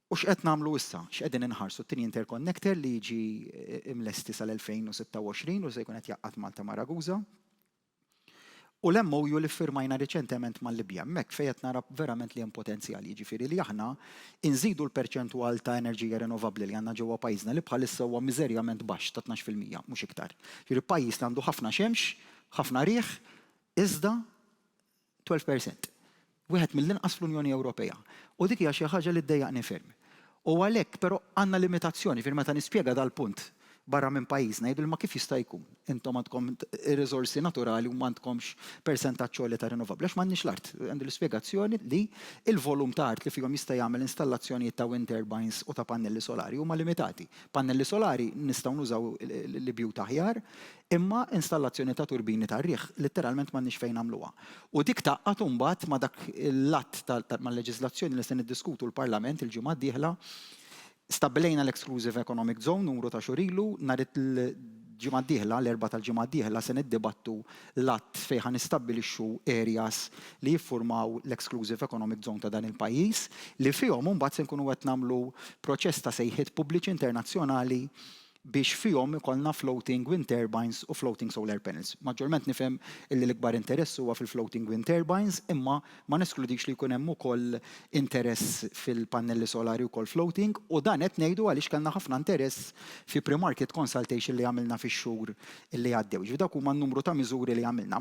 U x'qed nagħmlu issa? X'qegħdin inħarsu t-tieni interconnector li jiġi imlesti sal-2026 u se jkun qed jaqqat Malta ma' Ragusa. U l-MOU li ffirmajna riċentement mal-Libja, hemmhekk fejn qed nara verament li hemm potenzjal, jiġifieri li aħna inżidu l-perċentwal ta' enerġija rinnovabbli li għandna ġewwa pajjiżna li bħalissa huwa miżerjament baxx ta' 12% mhux iktar. Ġifieri pajjiż li għandu ħafna xemx, ħafna riħ, iżda 12%. Wieħed mill-inqas fl-Unjoni Ewropea. U dik hija xi ħaġa li ddejjaqni ferm. U għalhekk però għandna limitazzjoni fil meta nispjega dal-punt barra minn pajjiżna jgħidu ma kif jista' jkun. Intom għandkom riżorsi naturali u m'għandkomx persentaġġ għoli ta' rinnovabbli. Għax m'għandniex l-art. Għandi l-ispjegazzjoni li l-volum ta' art li fihom jista' jagħmel installazzjonijiet ta' wind turbines u ta' pannelli solari huma limitati. Pannelli solari nistgħu nużaw l-bjut aħjar, imma installazzjoni ta' turbini ta' riħ letteralment m'għandniex fejn nagħmluha. U dik taqqat imbagħad ma' dak l-att mal-leġiżlazzjoni li se niddiskutu l-Parlament il-ġimgħa d-dieħla. Stabbilejna l-Exclusive Economic Zone numru ta' xurilu, nhar il-ġimgħa d-dieħla, l-erba' tal-ġimgħa d-dieħla se niddibattu l-att fejn ħanistabbilixxu areas li jiffurmaw l-Exclusive Economic Zone ta' dan il-pajjiż li fihom imbagħad se nkunu qed nagħmlu proċess ta' sejħiet pubbliċi internazzjonali biex fihom ikollna floating wind turbines u floating solar panels. Maġġorment nifhem illi l-ikbar interess huwa fil-floating wind turbines, imma ma neskludix li jkun hemm ukoll interess fil-pannelli solari wkoll floating u dan qed ngħidu għaliex kellna ħafna interess fi pre-market consultation li għamilna fix-xhur li għaddew. Dak huma n-numru ta' miżuri li għamilna.